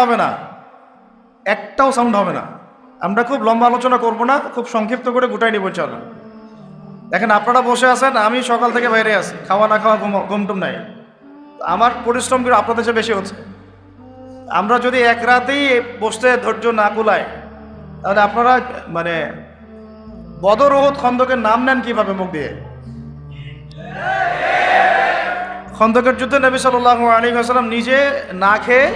হবে না, একটাও সাউন্ড হবে না। আমরা খুব লম্বা আলোচনা করব না, খুব সংক্ষিপ্ত করে গোটাই নিব চলো। দেখেন আপনারা বসে আছেন, আমি সকাল থেকে বাইরে আছি, খাওয়া না খাওয়া ঘুমটুম নাই। আমার পরিশ্রম করে আপনাদের চেয়ে বেশি হচ্ছে। আমরা যদি এক রাতেই বসতে ধৈর্য না কুলায়, তাহলে আপনারা মানে বদর উহুদ খন্দকের নাম নেন কিভাবে মুখ দিয়ে? খন্দকের যুদ্ধে নবী সাল্লাল্লাহু আলাইহি ওয়াসাল্লাম নিজে না খেয়ে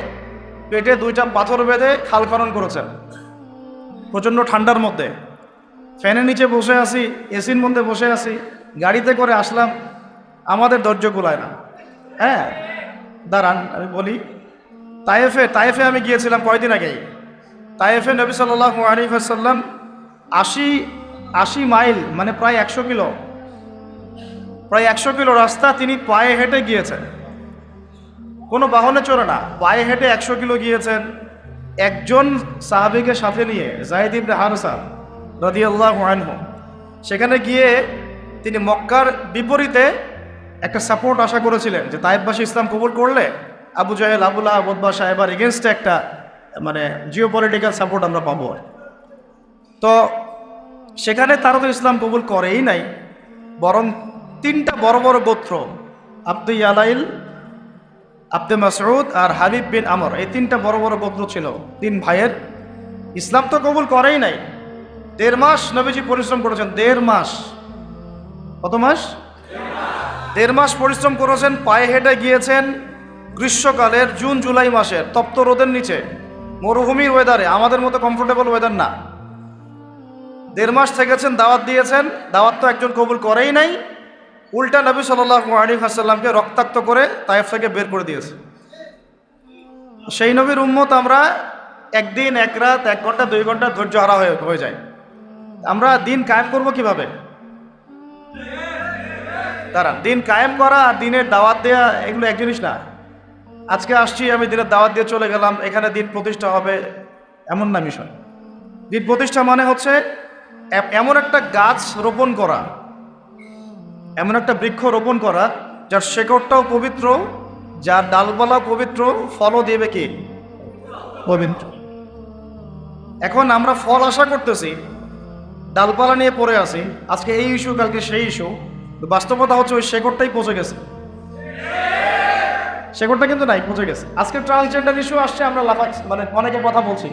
পেটে 2টা পাথর বেঁধে খাল খনন করেছেন প্রচণ্ড ঠান্ডার মধ্যে। ফ্যানের নিচে বসে আছি, এসির মধ্যে বসে আছি, গাড়িতে করে আসলাম, আমাদের ধৈর্য কুলায় না। হ্যাঁ দাঁড়ান আমি বলি, তায়েফে আমি গিয়েছিলাম কয়দিন আগেই। তায়েফে নবী সাল্লাল্লাহু আলাইহি ওয়াসাল্লাম 80 মাইল মানে প্রায় 100 কিলো, প্রায় 100 কিলো রাস্তা তিনি পায়ে হেঁটে গিয়েছেন, কোনো বাহনে চড়ে না, পায়ে হেঁটে 100 কিলো গিয়েছেন। একজন সাহাবীকে সাথে নিয়ে, যায়েদ ইবনে হারসা রাদিয়াল্লাহু আনহু, সেখানে গিয়ে তিনি মক্কার বিপরীতে একটা সাপোর্ট আশা করেছিলেন যে তায়েফবাসী ইসলাম কবুল করলে আবু জাহেল, আবু লাহাব, উতবা সাহেবার এগেনস্টে একটা মানে জিওপলিটিক্যাল সাপোর্ট আমরা পাবো। তো সেখানে তারা তো ইসলাম কবুল করেই নাই, বরং 3টা বড় বড় গোত্র, আব্দু ইয়ালাইল, আব্দে মাসউদ আর হাবিব বিন আমর, এই 3টা বড় বড় গোত্র ছিল, 3 ভাইয়ের। ইসলাম তো কবুল করেই নাই। 1.5 মাস নবীজি পরিশ্রম করেছেন, 1.5 মাস। কত মাস? 1.5 মাস পরিশ্রম করেছেন, পায়ে হেঁটে গিয়েছেন গ্রীষ্মকালের জুন জুলাই মাসের তপ্ত রোদের নিচে, মরুভূমির ওয়েদারে, আমাদের মতো কমফোর্টেবল ওয়েদার না। 1.5 মাস থেকেছেন, দাওয়াত দিয়েছেন, দাওয়াত তো একজন কবুল করেই নাই, উল্টা নবী সাল্লাল্লাহু আলাইহি ওয়াসাল্লামকে রক্তাক্ত করে তায়েফ থেকে বের করে দিয়েছে। সেই নবীর উম্মত আমরা একদিন, এক রাত, 1 ঘন্টা 2 ঘন্টা ধৈর্য হারা হয়ে যায়। আমরা দিন কায়েম করব কিভাবে? তারা দিন কায়েম করা আর দিনের দাওয়াত দেওয়া এগুলো এক জিনিস না। আজকে আসছি আমি দিনের দাওয়াত দিয়ে চলে গেলাম, এখানে দিন প্রতিষ্ঠা হবে, এমন না বিষয়। দিন প্রতিষ্ঠা মানে হচ্ছে এমন একটা গাছ রোপণ করা, এমন একটা বৃক্ষ রোপণ করা যার শেকড়টাও পবিত্র, যার ডালপালা পবিত্র, ফলও দেবে কি পবিত্র। এখন আমরা ফল আশা করতেছি, ডালপালা নিয়ে পড়ে আছি, আজকে এই ইস্যু, কালকে সেই ইস্যু। বাস্তবতা হচ্ছে ওই শেকড়টাই পচে গেছে, শেকড়টা কিন্তু নাই, পচে গেছে। আজকে ট্রান্সজেন্ডার ইস্যু আসছে, আমরা মানে অনেকে কথা বলছি,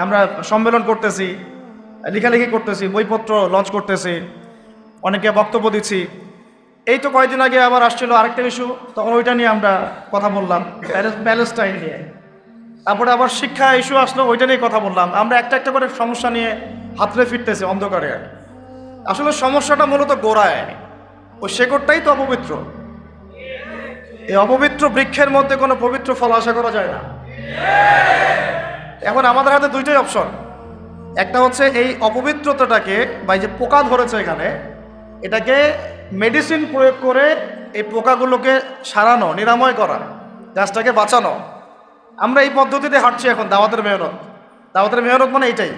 আমরা সম্মেলন করতেছি, লেখালেখি করতেছি, বইপত্র লঞ্চ করতেছি, অনেকে বক্তব্য দিচ্ছি। এই তো কয়েকদিন আগে আবার আসছিল আরেকটা ইস্যু, তখন ওইটা নিয়ে আমরা কথা বললাম, প্যালেস্টাইন নিয়ে। তারপরে আবার শিক্ষা ইস্যু আসলো, ওইটা নিয়ে কথা বললাম। আমরা একটা একটা করে সমস্যা নিয়ে হাতড়ে ফিরতেছি অন্ধকারে। আসলে সমস্যাটা মূলত গোড়ায়, ওই শেকড়টাই তো অপবিত্র। এই অপবিত্র বৃক্ষের মধ্যে কোনো পবিত্র ফল আশা করা যায় না। এখন আমাদের হাতে 2টাই অপশন। একটা হচ্ছে এই অপবিত্রতাটাকে, বা যে পোকা ধরেছে এখানে, এটাকে মেডিসিন প্রয়োগ করে এই পোকাগুলোকে সারানো, নিরাময় করা, গাছটাকে বাঁচানো। আমরা এই পদ্ধতিতে হাঁটছি এখন, দাওয়াতের মেহনত। দাওয়াতের মেহনত মানে এইটাই।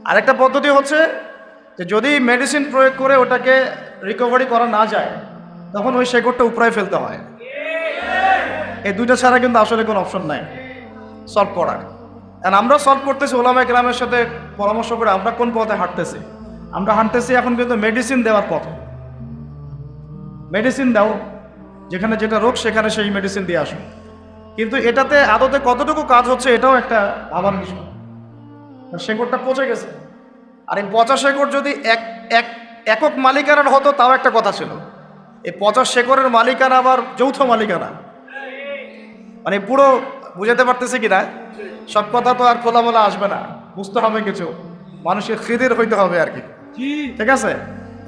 আরেকটা পদ্ধতি হচ্ছে যে যদি মেডিসিন প্রয়োগ করে ওটাকে রিকভারি করা না যায়, তখন ওই শেকড়টা উপড়ায় ফেলতে হয়। এই 2টা ছাড়া কিন্তু আসলে কোনো অপশন নাই সলভ করার। আর আমরা সলভ করতেছি ওলামায়ে কেরামের সাথে পরামর্শ করে। আমরা কোন পথে হাঁটতেছি? আমরা হাঁটতেছি এখন কিন্তু মেডিসিন দেওয়ার পথে। মেডিসিন দাও, যেখানে যেটা রোগ সেখানে সেই মেডিসিন দিয়ে আসো। কিন্তু এটাতে আদতে কতটুকু কাজ হচ্ছে এটাও একটা আবার বিষয়। শেকড়টা পচে গেছে, আর এই পচা শেকড় যদি একক মালিকানার হতো তাও একটা কথা ছিল। এই পচা শেকড়ের মালিকানা আবার যৌথ মালিকানা, মানে পুরো বুঝাতে পারতেছে কিনা, সব কথা তো আর খোলামেলা আসবে না, বুঝতে হবে কিছু, মানুষের খিদির হইতে হবে আর কি। ঠিক আছে?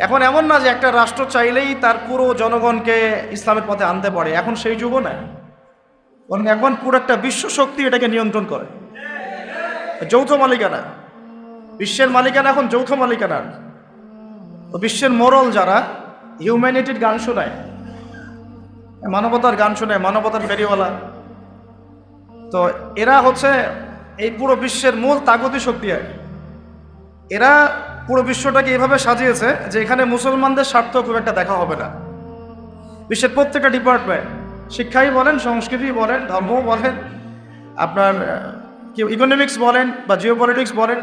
এখন এমন না যে একটা রাষ্ট্র চাইলেই তার পুরো জনগণকে ইসলামের পথে আনতে পারে, এখন সেই যুগও না। এখন পুরো একটা বিশ্ব শক্তি এটাকে নিয়ন্ত্রণ করে, যৌথ মালিকানা। বিশ্বের মালিকানা এখন যৌথ মালিকানা। তো বিশ্বের মোরাল যারা হিউম্যানিটির গান শোনায়, মানবতার গান শোনায়, মানবতার ফেরিওয়ালা, তো এরা হচ্ছে এই পুরো বিশ্বের মূল তাগতি শক্তি। এরা পুরো বিশ্বটাকে এইভাবে সাজিয়েছে যে এখানে মুসলমানদের স্বার্থ খুব একটা দেখা হবে না। বিশ্বের প্রত্যেকটা ডিপার্টমেন্ট, শিক্ষাই বলেন, সংস্কৃতি বলেন, ধর্ম বলেন, আপনার কি ইকোনমিক্স বলেন বা জিওপলিটিক্স বলেন,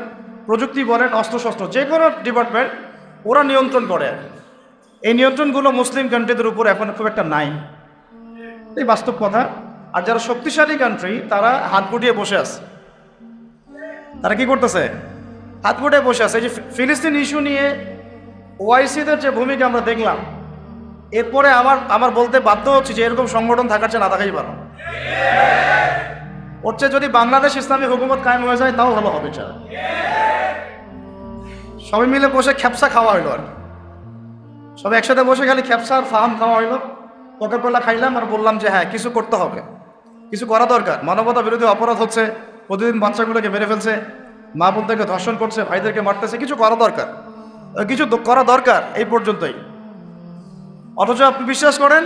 প্রযুক্তি বলেন, অস্ত্রশস্ত্র, যে কোনো ডিপার্টমেন্ট ওরা নিয়ন্ত্রণ করে। এই নিয়ন্ত্রণগুলো মুসলিম কান্ট্রিদের উপর এখন খুব একটা নাই, এই বাস্তব কথা। আর যারা শক্তিশালী কান্ট্রি তারা হাত গুটিয়ে বসে আছে। তারা কি করতেছে? হাত গুটিয়ে বসে আছে। এই যে ফিলিস্তিন ইস্যু নিয়ে ওআইসিদের যে ভূমিকা আমরা দেখলাম, এরপরে আমার বলতে বাধ্য হচ্ছে যে এরকম সংগঠন থাকার চেয়ে না থাকাই ভালো। ওর চেয়ে যদি বাংলাদেশ ইসলামী হুকুমত কায়েম হয়ে যায় তাও ভালো হবে। সবাই মিলে বসে খ্যাপসা খাওয়া হইলো, আর সবাই একসাথে বসে খালি খ্যাপসা আর ফাহাম খাওয়া হইলো, কোকাকোলা খাইলাম আর বললাম যে হ্যাঁ কিছু করতে হবে, কিছু করা দরকার। মানবতা বিরোধী অপরাধ হচ্ছে, প্রতিদিন বাচ্চাগুলোকে মেরে ফেলছে, মা বোনদেরকে ধর্ষণ করছে, ভাইদেরকে মারতেছে, কিছু করা দরকার, কিছু করা দরকার, এই পর্যন্তই। অথচ আপনি বিশ্বাস করেন,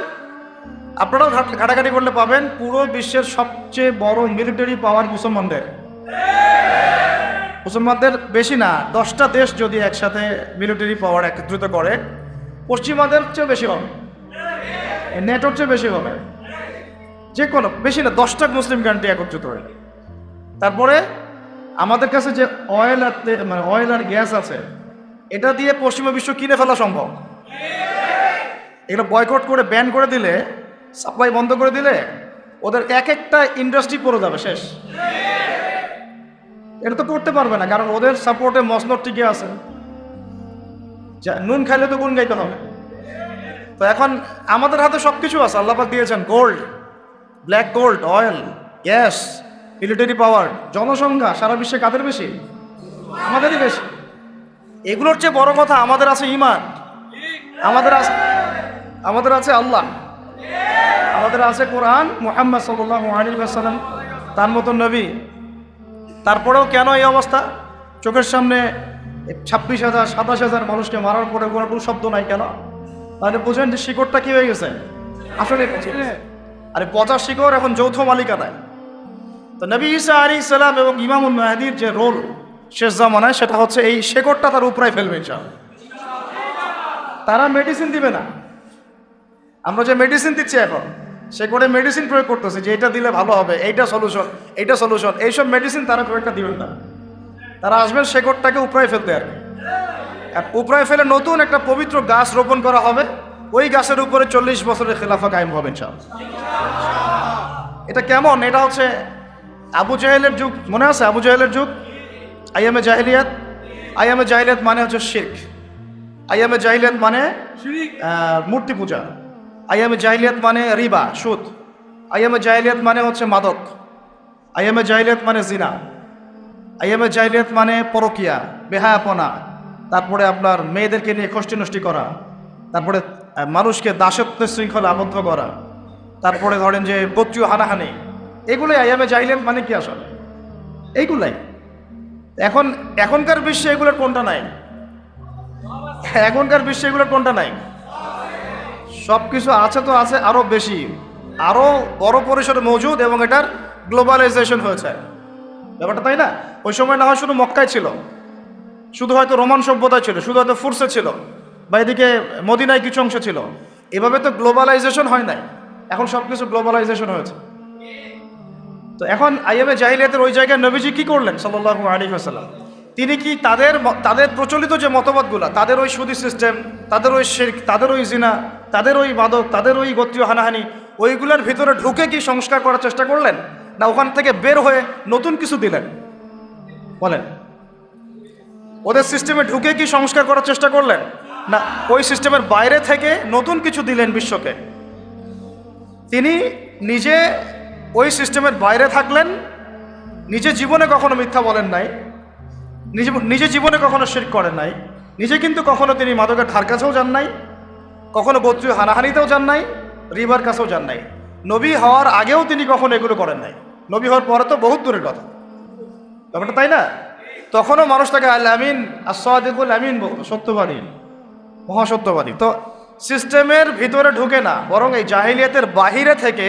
আপনারাও ঘাটাঘাটি করলে পাবেন, পুরো বিশ্বের সবচেয়ে বড় মিলিটারি পাওয়ার মুসলমানদের বেশি না, 10টা দেশ যদি একসাথে মিলিটারি পাওয়ার একত্রিত করে পশ্চিমাদের চেয়ে বেশি হবে, নেটোর চেয়ে বেশি হবে, যে কোনো বেশি না, 10টা মুসলিম কান্ট্রি একত্রিত হয়ে। তারপরে আমাদের কাছে যে অয়েল আর গ্যাস আছে, এটা দিয়ে পশ্চিমা বিশ্ব কিনে ফেলা সম্ভব। এগুলো বয়কট করে ব্যান করে দিলে, সাপ্লাই বন্ধ করে দিলে ওদের এক একটা ইন্ডাস্ট্রি পড়ে যাবে, শেষ। এটা তো করতে পারবে না, কারণ ওদের সাপোর্টে মসনদ টিকে আছে। নুন খাইলে তো গুণ গাইতে হবে। তো এখন আমাদের হাতে সব কিছু আছে, আল্লাহ পাক দিয়েছেন gold, black gold, oil, gas, military পাওয়ার। জনসংখ্যা সারা বিশ্বে কাদের বেশি? আমাদেরই বেশি। এগুলোর চেয়ে বড় কথা আমাদের আছে ঈমান, আমাদের আছে আল্লাহ, আমাদের আছে কোরআন, মুহাম্মদ সাল্লাল্লাহু আলাইহি ওয়াসাল্লাম তার মতন নবী। তারপরেও কেন এই অবস্থা? চোখের সামনে 26,000 27,000 মানুষকে মারার পরে কোনো শব্দ নাই কেন? তাহলে বুঝেন যে শিকড়টা কি হয়ে গেছে আসলে। আরে পচা শিকড় এখন যৌথ মালিকানায়। তো নবী ঈসা আলাইহিস সালাম এবং ইমামুল মাহদীর যে রোল শেষ জামানায়, সেটা হচ্ছে এই শেকড়টা তার উপরে ফেলবে ইনশাআল্লাহ। তারা মেডিসিন দিবে না। আমরা যে মেডিসিন দিচ্ছি এখন, শেকড়ে মেডিসিন প্রয়োগ করতেছে যে এটা দিলে ভালো হবে, এইটা সলিউশন, এইটা সলিউশন, এইসব মেডিসিন তারা খুব একটা দিবেন না। তারা আসবেন শেকড়টাকে উপরায় ফেলতে, আর উপরায় ফেলে নতুন একটা পবিত্র গাছ রোপণ করা হবে। ওই গাছের উপরে 40 বছরের খেলাফা কায়েম হবে ইনশাআল্লাহ। এটা কেমন? এটা হচ্ছে আবু জাহেলের যুগ, মনে আছে আবু জাহেলের যুগ? আইয়ামে জাহিলিয়াত। আইয়ামে জাহিলিয়াত মানে হচ্ছে শিরক। আইয়ামে জাহিলিয়াত মানে মূর্তি পূজা। আইয়ামে জাহিলিয়াত মানে রিবা, সুদ। আইয়ামে জাহিলিয়াত মানে হচ্ছে মাদক। আইয়ামে জাহিলিয়াত মানে জিনা। আইয়ামে জাহিলিয়াত মানে পরকিয়া, বেহায়াপনা। তারপরে আপনার মেয়েদেরকে নিয়ে কষ্টি নষ্টি করা। তারপরে মানুষকে দাসত্বের শৃঙ্খলা আবদ্ধ করা। তারপরে ধরেন যে গোত্রীয় হানাহানি। এগুলোই আইয়ামে জাহিলিয়াত মানে কি আসলে? এইগুলাই। এখনকার বিশ্বে এগুলোর কোনটা নাই? এখনকার বিশ্বে এগুলোর কোনটা নাই? সব কিছু আছে, তো আছে আরও বেশি, আরও বড় পরিসরে মজুদ, এবং এটার গ্লোবালাইজেশন হয়েছে ব্যাপারটা, তাই না? ওই সময় না হয় শুধু মক্কায় ছিল, শুধু হয়তো রোমান সভ্যতায় ছিল, শুধু হয়তো ফুরসে ছিল, বা এদিকে মদিনায় কিছু অংশ ছিল। এভাবে তো গ্লোবালাইজেশন হয় নাই, এখন সব কিছু গ্লোবালাইজেশন হয়েছে। তো এখন আইয়ামে জাহিলিয়াতের ওই জায়গায় নবীজি কি করলেন সাল্লাল্লাহু আলাইহি ওয়াসাল্লাম? তিনি কি তাদের প্রচলিত যে মতবাদগুলো, তাদের ওই সুদী সিস্টেম, তাদের ওই শিরক, তাদের ওই জিনা, তাদের ওই মাদক, তাদের ওই গোত্রীয় হানাহানি, ওইগুলোর ভিতরে ঢুকে কি সংস্কার করার চেষ্টা করলেন, না ওখান থেকে বের হয়ে নতুন কিছু দিলেন? বলেন, ওদের সিস্টেমে ঢুকে কি সংস্কার করার চেষ্টা করলেন, না ওই সিস্টেমের বাইরে থেকে নতুন কিছু দিলেন বিশ্বকে? তিনি নিজে ওই সিস্টেমের বাইরে থাকলেন, নিজে জীবনে কখনো মিথ্যা বলেন নাই, নিজে জীবনে কখনো শিরক করেন নাই, নিজে কিন্তু কখনো তিনি মাদকের ধার কাছেও যান নাই, কখনো গোত্রীয় হানাহানিতেও যান নাই, রিবার কাছেও যান নাই। নবী হওয়ার আগেও তিনি কখনো এগুলো করেন নাই। নবী হওয়ার পরে তো বহুত দূরের কথা ব্যাপারটা, তাই না? তখনও মানুষ তাকে আল আমিন, as-সাদিকুল আমিন বলতো, সত্যবাদী, মহাসত্যবাদী। তো সিস্টেমের ভিতরে ঢুকে না, বরং এই জাহিলিয়াতের বাহিরে থেকে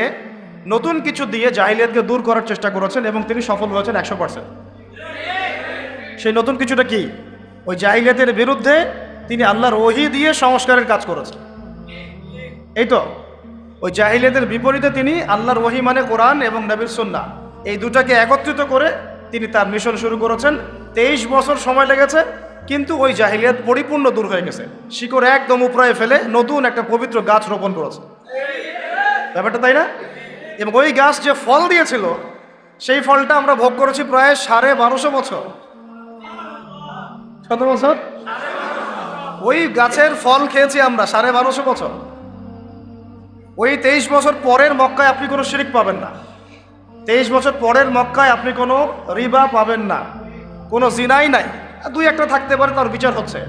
নতুন কিছু দিয়ে জাহিলিয়াতকে দূর করার চেষ্টা করেছেন, এবং তিনি সফল হয়েছেন 100%। সেই নতুন কিছুটা কি? ওই জাহিলিয়াতের বিরুদ্ধে তিনি আল্লাহর ওহী দিয়ে সংস্কারের কাজ করেছেন। এই তো ওই জাহিলিয়াতের বিপরীতে তিনি আল্লাহর ওহী মানে কোরআন এবং নবীর সুন্নাহ, এই দুটাকে একত্রিত করে তিনি তার মিশন শুরু করেছেন। 23 বছর সময় লেগেছে, কিন্তু ওই জাহিলিয়াত পরিপূর্ণ দূর হয়ে গেছে। শিকড় একদম উপড়ায় ফেলে নতুন একটা পবিত্র গাছ রোপণ করেছে। ব্যাপারটা তাই না? এবং ওই গাছ যে ফল দিয়েছিল, সেই ফলটা আমরা ভোগ করেছি প্রায় 1250 বছর। কত বছর? ওই গাছের ফল খেয়েছি আমরা 1250 বছর। ওই 23 বছর পরের মক্কায় আপনি কোনো শিরিক পাবেন না। 23 বছর পরের মক্কায় আপনি কোনো রিবা পাবেন না, কোনো জিনাই নাই, দুই একটা থাকতে পারে, তার বিচার হচ্ছে।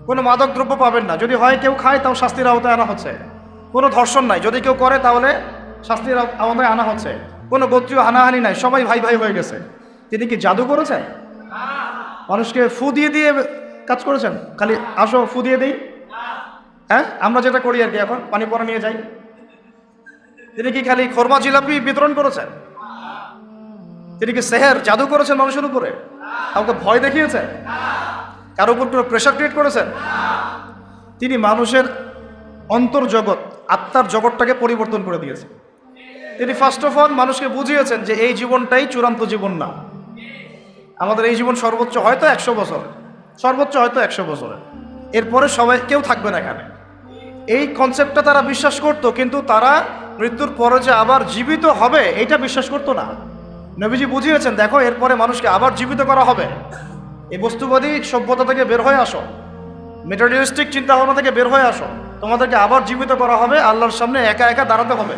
কোনো মাদক দ্রব্য পাবেন না, যদি হয় কেউ খায় তাও শাস্তির আওতায় আনা হচ্ছে। কোনো ধর্ষণ নাই, যদি কেউ করে তাহলে শাস্তির আওতায় আনা হচ্ছে। কোনো গোত্রীয় হানাহানি নাই, সবাই ভাই ভাই হয়ে গেছে। তিনি কি জাদু করেছেন? মানুষকে ফু দিয়ে দিয়ে কাজ করেছেন? খালি আসো ফু দিয়ে দিই, হ্যাঁ, আমরা যেটা করি আর কি, এখন পানি পরা নিয়ে যাই। তিনি কি খালি খোরমা জিলাপি বিতরণ করেছেন? তিনি কি সেহের জাদু করেছেন মানুষের উপরে? কাউকে ভয় দেখিয়েছেন? কারো উপর কোনো প্রেশার ক্রিয়েট করেছেন? তিনি মানুষের অন্তর্জগৎ, আত্মার জগৎটাকে পরিবর্তন করে দিয়েছেন। তিনি ফার্স্ট অফ অল মানুষকে বুঝিয়েছেন যে এই জীবনটাই চূড়ান্ত জীবন না। আমাদের এই জীবন সর্বোচ্চ হয়তো 100 বছর, সর্বোচ্চ হয়তো 100 বছরের, এরপরে সবাই কেউ থাকবে না এখানে। এই কনসেপ্টটা তারা বিশ্বাস করত, কিন্তু তারা মৃত্যুর পরে যে আবার জীবিত হবে এইটা বিশ্বাস করতো না। নবীজি বুঝিয়েছেন, দেখো এরপরে মানুষকে আবার জীবিত করা হবে। এই বস্তুবাদী সভ্যতা থেকে বের হয়ে আসো, মেটেরিয়ালিস্টিক চিন্তাভাবনা থেকে বের হয়ে আসো। তোমাদেরকে আবার জীবিত করা হবে, আল্লাহর সামনে একা একা দাঁড়াতে হবে,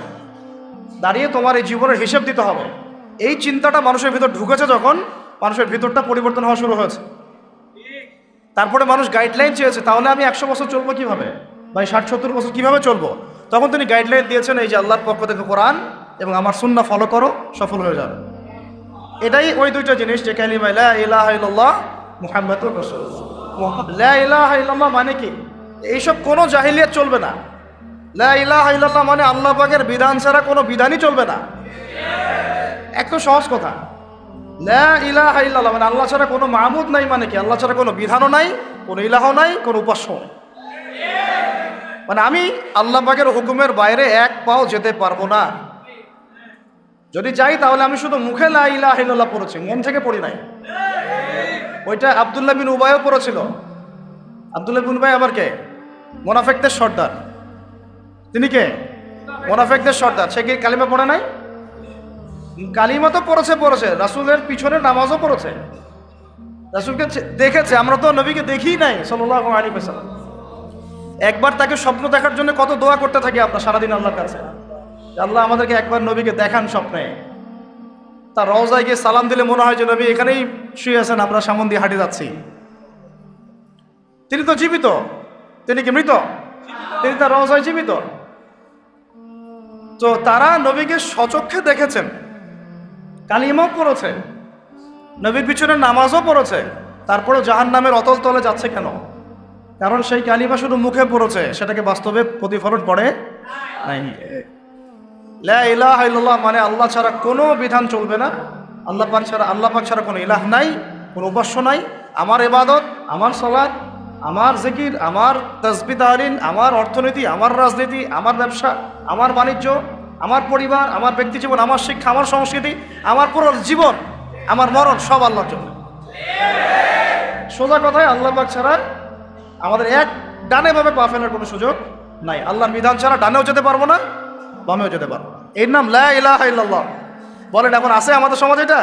দাঁড়িয়ে তোমার এই জীবনের হিসেব দিতে হবে। এই চিন্তাটা মানুষের ভিতর ঢুকেছে, যখন মানুষের ভিতরটা পরিবর্তন হওয়া শুরু হয়েছে। তারপরে মানুষ গাইডলাইন চেয়েছে, তাহলে আমি 100 বছর চলবো কিভাবে, ভাই 60-70 বছর কিভাবে চলবো? তখন তিনি গাইডলাইন দিয়েছেন, এই যে আল্লাহর পক্ষ থেকে কোরআন এবং আমার সুন্নাহ ফলো করো, সফল হয়ে যাবে। এটাই ওই দুইটা জিনিস, যে কালিমা লা ইলাহা ইল্লাল্লাহ মুহাম্মাদুর রাসূলুল্লাহ। লা ইলাহা ইল্লাল্লাহ মানে কি? এইসব কোনো জাহিলিয়াত চলবে না। লা ইলাহা ইল্লাল্লাহ মানে আল্লাহ পাকের বিধান ছাড়া কোনো বিধানই চলবে না। একটু সহজ কথা, লা ইলাহা ইল্লাল্লাহ মানে আল্লাহ ছাড়া কোনো মাবুদ নাই। মানে কি? আল্লাহ ছাড়া কোনো বিধানও নাই, কোনো ইলাহ নাই, কোনো উপাস্য নাই। মানে আমি আল্লাহ পাকের হুকুমের বাইরে এক পাও যেতে পারবো না। যদি যাই তাহলে আমি শুধু মুখে লা ইলাহা ইল্লাল্লাহ পড়েছি, মন থেকে পড়ি নাই। ওইটা আব্দুল্লাহ বিন উবাইও পড়েছিল। আব্দুল্লাহ বিন উবাই আবার কে? মুনাফিকদের সর্দার। তিনি কে? মুনাফিকদের সর্দার। সে কি কালিমা পড়ে নাই? কালিমা তো পড়েছে, রাসূলের পিছনে নামাজও পড়েছে, রাসূলকে দেখেছে। আমরা তো নবীকে দেখি নাই সাল্লাল্লাহু আলাইহি ওয়াসাল্লাম। একবার তাকে স্বপ্ন দেখার জন্য কত দোয়া করতে থাকি আমরা সারাদিন আল্লাহর কাছে, আল্লাহ আমাদেরকে একবার নবীকে দেখান স্বপ্নে। তার রওজায় গিয়ে সালাম দিলে মনে হয় যে নবী এখানেই শুয়ে আছেন, আমরা সামন দিয়ে হাঁটে যাচ্ছি। তিনি তো জীবিত, তিনি কি মৃত? তিনি তার রওজায় জীবিত। তো তারা নবীকে সচক্ষে দেখেছেন, কালিমাও পড়েছে, নবীর পিছনে নামাজও পড়েছে, তারপরেও জাহান্নামের অতল তলে যাচ্ছে কেন? কারণ সেই কালিমা শুধু মুখে পড়েছে, সেটাকে বাস্তবে প্রতিফলন পড়ে নাই। লা ইলাহা ইল্লাল্লাহ মানে আল্লাহ ছাড়া কোনো বিধান চলবে না, আল্লাহ পাক ছাড়া কোনো ইলাহ নাই, কোনো উপাস্য নাই। আমার ইবাদত, আমার সালাত, আমার জিকির, আমার তাসবিহ তাহলিল, আমার অর্থনীতি, আমার রাজনীতি, আমার ব্যবসা, আমার বাণিজ্য, আমার পরিবার, আমার ব্যক্তি জীবন, আমার শিক্ষা, আমার সংস্কৃতি, আমার পুরো জীবন, আমার মরণ সব আল্লাহর জন্য। সোজা কথায় আল্লাহ পাক ছাড়া আমাদের এক ডানে ভাবে পা ফেলার কোনো সুযোগ নাই। আল্লাহর বিধান ছাড়া ডানেও যেতে পারবো না, বামেও যেতে পারবো না। এর নাম লা ইলাহা ইল্লাল্লাহ। বলেন এখন আছে আমাদের সমাজে এটা?